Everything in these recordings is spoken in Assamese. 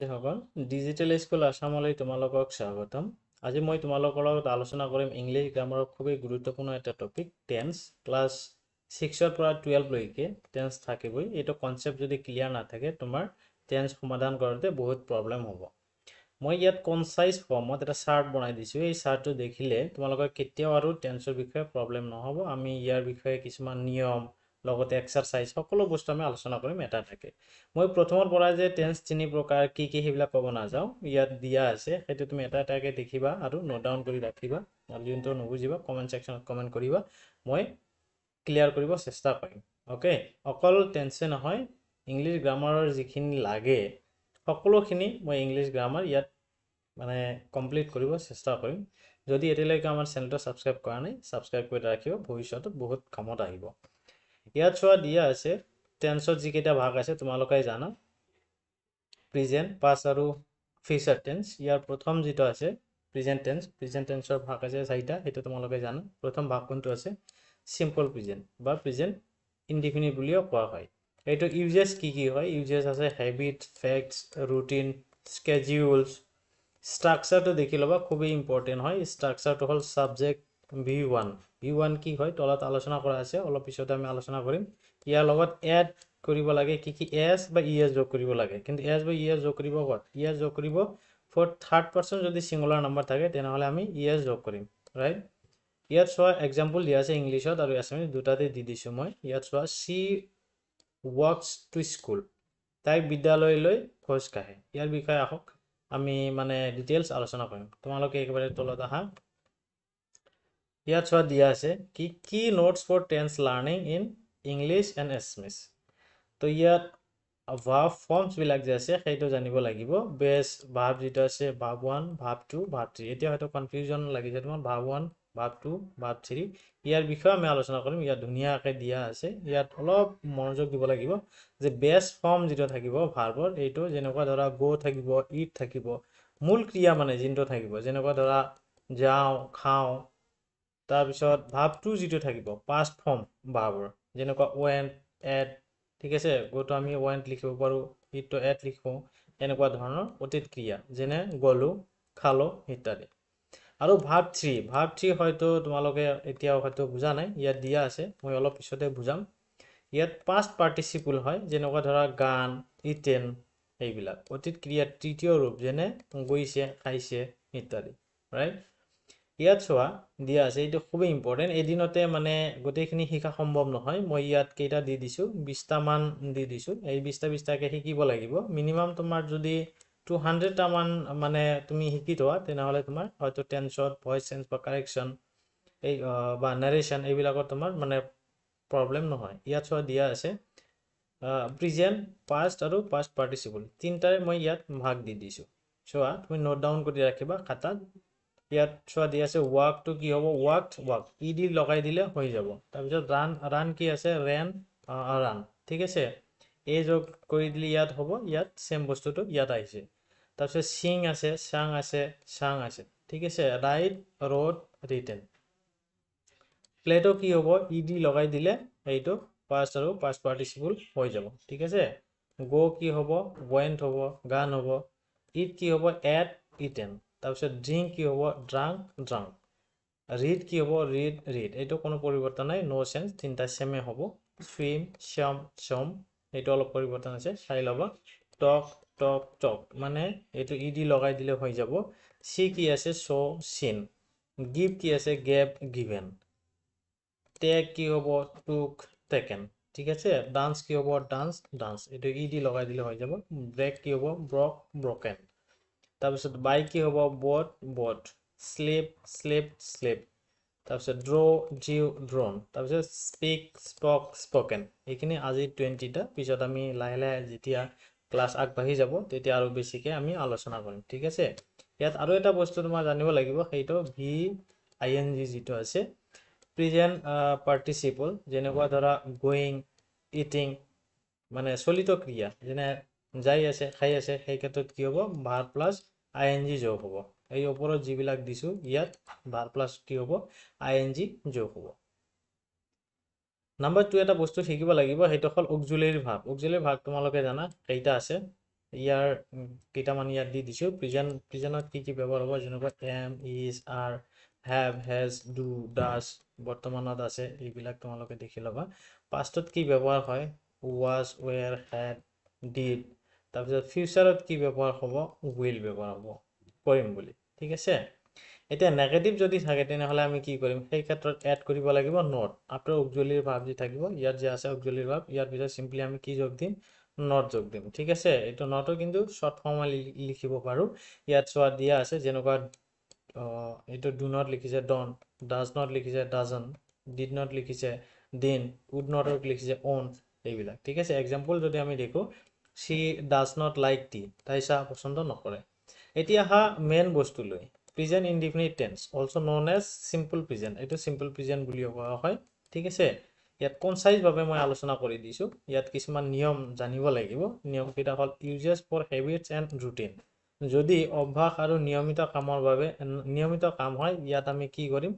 সকল ডিজিটেল স্কুল আসামলৈ তোমালোকক স্বাগতম। আজি মই তোমালোকৰ লগত আলোচনা কৰিম ইংলিছ গ্ৰামাৰৰ খুবেই গুৰুত্বপূৰ্ণ এটা টপিক টেন্স। ক্লাছ 6ৰ পৰা 12 লৈকে টেন্স থাকিবই। এইটো কনচেপ্ট যদি ক্লিয়াৰ নাথাকে তোমাৰ টেন্স সমাধান কৰোঁতে বহুত প্ৰব্লেম হ'ব। মই ইয়াত কনচাইজ ফৰ্মত এটা চাৰ্ট বনাই দিছোঁ। এই চাৰ্টটো দেখিলে তোমালোকৰ কেতিয়াও আৰু টেন্সৰ বিষয়ে প্ৰব্লেম নহ'ব। আমি ইয়াৰ বিষয়ে কিছুমান নিয়ম লগতে এক্সাৰচাইজ সকলো বস্তু আমি আলোচনা কৰিম এটা থাকে। মই প্ৰথমৰ পৰা যে টেন্স 3 প্ৰকাৰ কি সেইবিলাক ক'ব নাযাওঁ। ইয়াত দিয়া আছে সেইটো তুমি এটা এটাকৈ দেখিবা আৰু নোট ডাউন কৰি ৰাখিবা। আৰু যোনটো নুবুজিবা কমেণ্ট ছেকশ্যনত কমেণ্ট কৰিবা, মই ক্লিয়াৰ কৰিব চেষ্টা কৰিম। অ'কে, অকল টেন্সে নহয়, ইংলিছ গ্ৰামাৰৰ যিখিনি লাগে সকলোখিনি মই ইংলিছ গ্ৰামাৰ ইয়াত মানে কমপ্লিট কৰিব চেষ্টা কৰিম। যদি এতিয়ালৈকে আমাৰ চেনেলটো ছাবস্ক্ৰাইব কৰা নাই, ছাবস্ক্ৰাইব কৰি ৰাখিব, ভৱিষ্যতত বহুত কামত আহিব। ইয়াত চোৱা দিয়া আছে টেন্সত যিকেইটা ভাগ আছে তোমালোকে জানা। প্ৰেজেণ্ট, পাষ্ট আৰু ফিউচাৰ টেন্স। ইয়াৰ প্ৰথম যিটো আছে প্ৰেজেণ্ট টেন্সৰ ভাগ আছে 4টা, সেইটো তোমালোকে জানা। প্ৰথম ভাগ কোনটো আছে? চিম্পল প্ৰেজেণ্ট বা প্ৰেজেণ্ট ইনডিফিনিট বুলিও কোৱা হয়। এইটো ইউজেছ কি হয়? ইউজেছ আছে হেবিট, ফেক্টছ, ৰুটিন, স্কেডিউলছ। ষ্ট্ৰাকচাৰটো দেখি ল'বা, খুবেই ইম্পৰ্টেণ্ট হয়। ষ্ট্ৰাকচাৰটো হ'ল ছাবজেক্ট V1 কি হয় তলত আলোচনা কৰা আছে, অলপ পিছতে আমি আলোচনা কৰিম। ইয়াৰ লগত এড কৰিব লাগে কি এছ বা ইএছ যোগ কৰিব লাগে। কিন্তু এছ বা ইএছ যোগ কৰিব ক'ত? ইএছ যোগ কৰিব ফৰ থাৰ্ড পাৰ্চন যদি ছিংগুলাৰ নাম্বাৰ থাকে তেনেহ'লে আমি ইএছ যোগ কৰিম, ৰাইট। ইয়াত চোৱা এক্সাম্পল দিয়া আছে ইংলিছত আৰু এছামিছ দুটাতে দি দিছোঁ মই। ইয়াত চোৱা চি ৱাকছ টু স্কুল, তাই বিদ্যালয়লৈ খোজ কাঢ়ে। ইয়াৰ বিষয়ে আহক আমি মানে ডিটেইলছ আলোচনা কৰিম। তোমালোকে একেবাৰে তলত আহা। ইয়াত চোৱা দিয়া আছে কি notes for tense learning in English and Assamese. তো ইয়াত ভাৰ্ব ফৰ্মছবিলাক যে আছে সেইটো জানিব লাগিব। বেছ ভাৰ্ব যিটো আছে ভাৰ্ব 1, ভাৰ্ব 2, ভাৰ্ব 3। এতিয়া হয়তো কনফিউজন লাগিছে তোমাৰ ভাৰ্ব 1, ভাৰ্ব 2, ভাৰ্ব 3। ইয়াৰ বিষয়ে আমি আলোচনা কৰিম। ইয়াত ধুনীয়াকৈ দিয়া আছে। ইয়াত অলপ মনোযোগ দিব লাগিব যে বেছ ফৰ্ম যিটো থাকিব ভাৰ্বৰ, এইটো যেনেকুৱা ধৰা গ' থাকিব, ইট থাকিব, মূল ক্ৰিয়া মানে যোনটো থাকিব, যেনেকুৱা ধৰা যাওঁ, খাওঁ। তাৰপিছত ভাৰ্বটো যিটো থাকিব পাষ্ট ফৰ্ম ভাৰ্বৰ, যেনেকুৱা ৱেণ্ট, এড, ঠিক আছে। গ'টো আমি ৱেণ্ট লিখিব পাৰোঁ, ইটটো এড লিখোঁ। এনেকুৱা ধৰণৰ অতীত ক্ৰিয়া যেনে গ'লোঁ, খালোঁ ইত্যাদি। আৰু ভাৰ্ব 3 হয়তো তোমালোকে এতিয়াও হয়তো বুজা নাই, ইয়াত দিয়া আছে, মই অলপ পিছতে বুজাম। ইয়াত পাষ্ট পাৰ্টিচিপল হয়, যেনেকুৱা ধৰা গান, ইটেন, এইবিলাক অতীত ক্ৰিয়াৰ তৃতীয় ৰূপ, যেনে গৈছে, খাইছে ইত্যাদি, ৰাইট। ইয়াত চোৱা দিয়া আছে, এইটো খুবেই ইম্পৰ্টেণ্ট। এদিনতে মানে গোটেইখিনি শিকা সম্ভৱ নহয়। মই ইয়াত কেইটা দি দিছোঁ, 20টামান দি দিছোঁ। এই 20টাকৈ শিকিব লাগিব। মিনিমাম তোমাৰ যদি 200টামান মানে তুমি শিকি থোৱা তেনেহ'লে তোমাৰ হয়তো টেন্সত ভইচ চেঞ্জ বা কাৰেকশ্যন এই বা নাৰেশ্যন এইবিলাকত তোমাৰ মানে প্ৰব্লেম নহয়। ইয়াত চোৱা দিয়া আছে প্ৰেজেণ্ট, পাষ্ট আৰু পাষ্ট পাৰ্টিচিপল, তিনিটাৰে মই ইয়াত ভাগ দি দিছোঁ। চোৱা তুমি নোট ডাউন কৰি ৰাখিবা খাতাত। ইয়াত চোৱা দিয়া আছে ৱাকটো কি হ'ব? ৱাক ই ডি লগাই দিলে হৈ যাব। তাৰপিছত ৰান কি আছে? ৰান, ঠিক আছে। এই যোগ কৰি দিলে ইয়াত হ'ব, ইয়াত চেম বস্তুটো ইয়াত আহিছে। তাৰপিছত চিং আছে, চাং আছে, ঠিক আছে। Right, road, written. প্লেটো কি হ'ব? ই ডি লগাই দিলে এইটো পাষ্ট আৰু পাষ্ট পাৰ্টিচিপল হৈ যাব, ঠিক আছে। গ কি হ'ব? ৱেণ্ট হ'ব, গান হ'ব। ইট কি হ'ব? At, eaten. তাৰপিছত ড্ৰিংক কি হ'ব? ড্ৰাংক। ৰিড কি হ'ব? ৰিড। এইটো কোনো পৰিৱৰ্তন নাই, ন' চেঞ্জ, তিনিটা চেমে হ'ব। চুইম, চম, এইটো অলপ পৰিৱৰ্তন আছে, চাই ল'বা। টক, মানে এইটো ই ডি লগাই দিলে হৈ যাব। চি কি আছে? চিন। গিভ কি আছে? গিভেন। টেক কি হ'ব? টেকেন, ঠিক আছে। ডান্স কি হ'ব? ডান্স, এইটো ই ডি লগাই দিলে হৈ যাব। ব্ৰেক কি হ'ব? ব্ৰকেন। তাৰপিছত বাই কি হ'ব? বট। শ্লিপ, তাৰপিছত ড্ৰ'ন। তাৰপিছত স্পকেন। এইখিনি আজি 20টা, পিছত আমি লাহে লাহে যেতিয়া ক্লাছ আগবাঢ়ি যাব তেতিয়া আৰু বেছিকৈ আমি আলোচনা কৰিম, ঠিক আছে। ইয়াত আৰু এটা বস্তু তোমাৰ জানিব লাগিব, সেইটো VING যিটো আছে প্ৰেজেণ্ট পাৰ্টিচিপল, যেনেকুৱা ধৰা গোয়িং, ইটিং, মানে চলিত ক্ৰিয়া, যেনে যাই আছে, খাই আছে, সেই ক্ষেত্ৰত কি হ'ব? ভাৰ্ব প্লাছ ING যোগ হ'ব। এই ওপৰত যিবিলাক দিছোঁ ইয়াত ভাৰ্ব প্লাছ কি হ'ব? ING যোগ হ'ব। নাম্বাৰ 2 এটা বস্তু শিকিব লাগিব, সেইটো হ'ল অক্সিলাৰী ভাৰ্ব। অক্সিলাৰী ভাৰ্ব তোমালোকে জানা কেইটা আছে? ইয়াৰ কেইটামান ইয়াত দি দিছোঁ প্ৰেজেণ্টত কি ব্যৱহাৰ হ'ব যেনেকুৱা am is are have has do does বৰ্তমানত আছে এইবিলাক তোমালোকে দেখি ল'বা পাষ্টত কি ব্যৱহাৰ হয় ৱাজ ৱেৰ হেড ডিড তাৰপিছত ফিউচাৰত কি ব্যৱহাৰ হ'ব উইল ব্যৱহাৰ হ'ব কৰিম বুলি ঠিক আছে এতিয়া নেগেটিভ যদি থাকে তেনেহ'লে আমি কি কৰিম সেই ক্ষেত্ৰত এড কৰিব লাগিব নট আফটাৰ অক্সিলাৰী ভাৰ্ব যি থাকিব ইয়াত যে আছে অক্সিলাৰী ভাৰ্ব ইয়াৰ পিছত চিম্পলি আমি কি যোগ দিম নট যোগ দিম ঠিক আছে এইটো নটো কিন্তু শৰ্ট ফৰ্মত লিখিব পাৰোঁ ইয়াত চোৱা দিয়া আছে যেনেকুৱা এইটো ডু নট লিখিছে ডন ডাজ নট লিখিছে ডাজন ডিড নট লিখিছে ডিন উড নট লিখিছে অন এইবিলাক ঠিক আছে এক্সাম্পল যদি আমি দেখোঁ she does not like tea তাই চাহ পছন্দ নকৰে এতিয়া হা মেইন বস্তু লৈ present indefinite tense also known as simple present এইটো সিম্পল প্ৰেজেন্ট বুলি কোৱা হয় ঠিক আছে ইয়াত কনসাইজ ভাৱে মই আলোচনা কৰি দিছো ইয়াত কিছুমান নিয়ম জানিব লাগিব নিয়ম কেইটা হল ইউজেস ফৰ হেবিটস এন্ড ৰুটিন যদি অভ্যাস আৰু নিয়মিত কামৰ বাবে নিয়মিত কাম হয় ইয়াত আমি কি কৰিম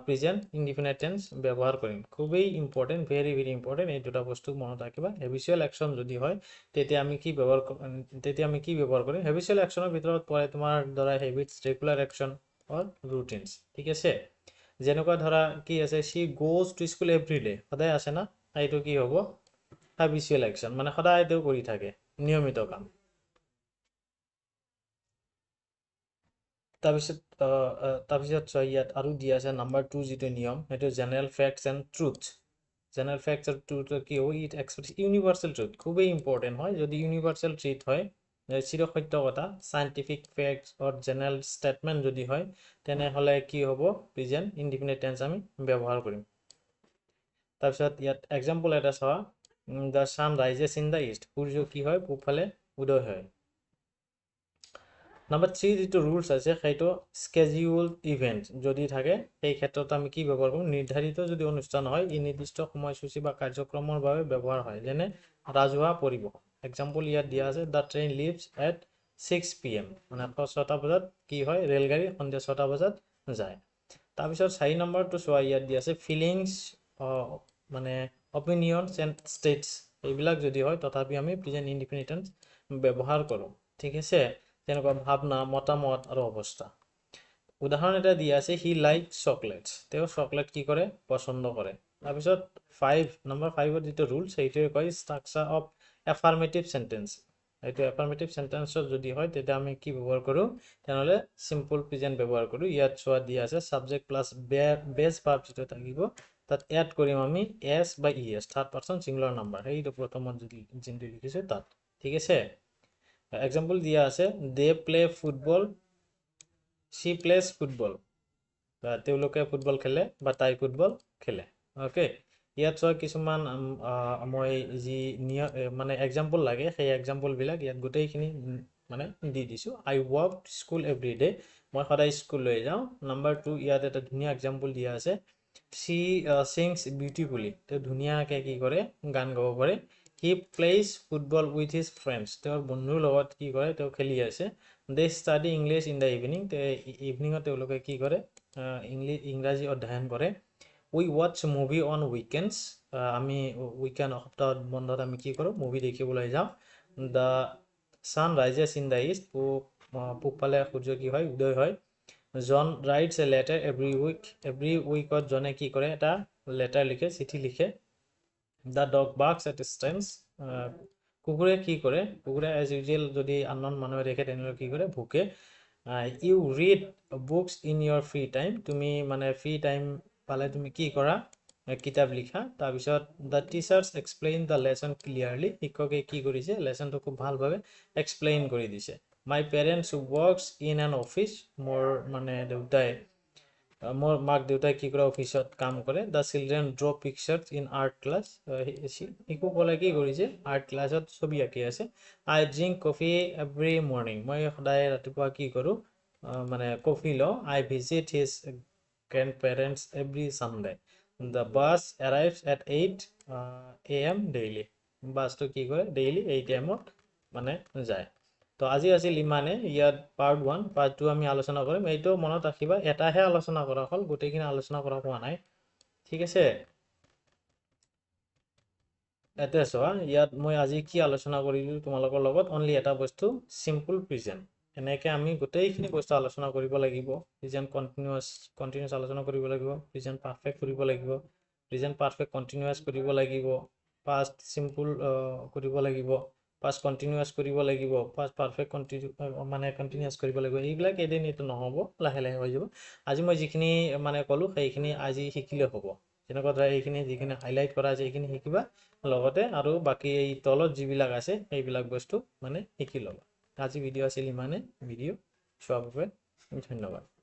প্ৰেজেন্ট ইনডিফিনিট টেন্স ব্যৱহাৰ কৰিম খুবই ইম্পৰ্টেন্ট ভেৰি ভেৰি ইম্পৰ্টেন্ট এই দুটা বস্তু মনত ৰাখিবা হেবিচুৱেল একচন যদি হয় তেতিয়া আমি কি ব্যৱহাৰ কৰিম হেবিচুৱেল একচনৰ ভিতৰত পৰে তোমাৰ ধৰা হেবিটস ৰেগুলাৰ একচন অৰ ৰুটিনস ঠিক আছে যেনেকুৱা ধৰা কি আছে she goes to school every day সদায় আছে না এইটো কি হ'ব হেবিচুৱেল একচন মানে সদায় এইটো কৰি থাকে নিয়মিত কাম তাৰপিছত ইয়াত আৰু দিয়া আছে নাম্বাৰ 2 যিটো নিয়ম সেইটো general facts and truth general facts আৰু ট্ৰুথ কি হ'ব ইট এক্সপ্ৰেছ ইউনিভাৰ্চেল ট্ৰুথ খুবেই ইম্পৰ্টেণ্ট হয় যদি ইউনিভাৰ্চেল ট্ৰুথ হয় চিৰ সত্য কথা সাইণ্টিফিক ফেক্টছ অৰ জেনাৰেল ষ্টেটমেণ্ট যদি হয় তেনেহ'লে কি হ'ব প্ৰেজেন্ট ইনডিফিনিট টেন্স আমি ব্যৱহাৰ কৰিম তাৰপিছত ইয়াত এক্সাম্পল এটা চোৱা the sun rises in the east সূৰ্য কি হয় পূবফালে উদয় হয় নাম্বাৰ 3 যিটো ৰুলছ আছে সেইটো স্কেডিউল ইভেন্ট যদি থাকে সেই ক্ষেত্ৰত আমি কি ব্যৱহাৰ কৰোঁ নিৰ্ধাৰিত যদি অনুষ্ঠান হয় ই নিৰ্দিষ্ট সময়সূচী বা কাৰ্যক্ৰমৰ বাবে ব্যৱহাৰ হয় যেনে ৰাজহুৱা পৰিবহণ এক্সাম্পল ইয়াত দিয়া আছে the train leaves at 6 PM মানে 6টা বজাত কি হয় ৰেলগাড়ী সন্ধিয়া 6টা বজাত যায় তাৰপিছত 4 নম্বৰটো চোৱা ইয়াত দিয়া আছে ফিলিংছ মানে অপিনিয়নছ এণ্ড ষ্টেটছ এইবিলাক যদি হয় তথাপি আমি প্ৰেজেন্ট ইনডিফিনিট টেন্স ব্যৱহাৰ কৰোঁ ঠিক আছে তেনেকুৱা ভাৱনা মতামত আৰু অৱস্থা উদাহৰণ এটা দিয়া আছে হি লাইক চকলেটছ তেওঁ চকলেট কি কৰে পছন্দ কৰে তাৰপিছত 5 নম্বৰ 5ৰ যিটো ৰুল সেইটোৱে কয় ষ্ট্ৰাকচাৰ অফ এফাৰ্মেটিভ সেন্টেন্স এইটো এফাৰ্মেটিভ সেন্টেন্সত যদি হয় তেতিয়া আমি কি ব্যৱহাৰ কৰোঁ তেনেহ'লে সিম্পল প্ৰেজেন্ট ব্যৱহাৰ কৰোঁ ইয়াত চোৱা দিয়া আছে সাবজেক্ট প্লাস বেস ভাৰ্ব যেটা থাকিব তাত এড কৰিম আমি এস বা ES third person singular number এইটো প্ৰথমত যদি যিটো লিখিছো তাত ঠিক আছে এক্সাম্পল দিয়া আছে they play football she plays football তেওঁলোকে ফুটবল খেলে বা তাই ফুটবল খেলে ওকে ইয়াত চোৱা কিছুমান মই যি মানে এক্সাম্পল লাগে সেই এক্সাম্পল বিলাক ইয়াত গোটেইখিনি মানে দি দিছো আই ৱাক স্কুল এভৰি ডে মই সদায় স্কুললৈ যাওঁ নাম্বাৰ 2 ইয়াত এটা ধুনীয়া এক্সাম্পল দিয়া আছে সি সিংছ বিউটিফুলি তেওঁ ধুনীয়াকৈ কি কৰে গান গাব পাৰে he plays football with his friends তেওঁৰ বন্ধুৰ লগত কি কৰে তেওঁ খেলি আছে they study english in the evening ইভিনিঙত তেওঁলোকে কি কৰে ইংৰাজী অধ্যয়ন কৰে we watch movie on weekends আমি উইকেণ্ড সপ্তাহত বন্ধত আমি কি কৰোঁ মুভি দেখিবলৈ যাওঁ the sun rises in the east পূবফালে সূৰ্য কি হয় উদয় হয় John writes a letter every week জনে কি কৰে এটা লেটাৰ লিখে চিঠি লিখে The dog barks at distance কুকুৰে কি কৰে কুকুৰে as usual যদি আননোন মানুহে দেখে তেনেহ'লে কি কৰে ভুকে you read books in your free time তুমি মানে ফ্ৰী টাইম পালে তুমি কি কৰা কিতাপ লিখা তাৰপিছত the teachers explain the lesson clearly শিক্ষকে কি কৰিছে লেসনটো খুব ভালভাৱে এক্সপ্লেইন কৰি দিছে my parents works in an office মোৰ মানে দেউতাই মোৰ মাক দেউতাই কি কৰে অফিসত কাম কৰে the children draw pictures in art class শিশুসকলে কি কৰিছে আৰ্ট ক্লাছত ছবি আঁকি আছে I drink coffee every morning মই সদায় ৰাতিপুৱা কি কৰোঁ মানে কফি লওঁ I visit his grandparents every Sunday the bus arrives at 8 AM daily বাসটো কি কৰে ডেইলি 8 AM মানে যায় তো আজি আছিল ইমানে ইয়াত পাৰ্ট 1 পাৰ্ট 2 আমি আলোচনা কৰিম এইটো মনত ৰাখিবা এটাহে আলোচনা কৰা হ'ল গোটেইখিনি আলোচনা কৰা হোৱা নাই ঠিক আছে এতিয়া চোৱা ইয়াত মই আজি কি আলোচনা কৰিলোঁ তোমালোকৰ লগত অনলি এটা বস্তু চিম্পল প্ৰেজেন্ট এনেকৈ আমি গোটেইখিনি বস্তু আলোচনা কৰিব লাগিব প্ৰেজেন্ট কণ্টিনিউৱাছ আলোচনা কৰিব লাগিব প্ৰেজেন্ট পাৰফেক্ট কৰিব লাগিব প্ৰেজেন্ট পাৰফেক্ট কণ্টিনিউৱাছ কৰিব লাগিব পাষ্ট চিম্পল কৰিব লাগিব পাষ্ট কণ্টিনিউৱাছ কৰিব লাগিব পাষ্ট পাৰফেক্ট কণ্টিনিউৱাছ কৰিব লাগিব এইবিলাক এদিন এইটো নহ'ব লাহে লাহে হৈ যাব আজি মই যিখিনি ক'লোঁ সেইখিনি আজি শিকিলে হ'ব যেনেকুৱা ধৰা এইখিনি যিখিনি হাইলাইট কৰা আছে এইখিনি শিকিবা লগতে আৰু বাকি এই তলত যিবিলাক আছে সেইবিলাক বস্তু শিকি ল'বা আজি ভিডিঅ' আছিল ইমানে ভিডিঅ' চোৱাৰ বাবে ধন্যবাদ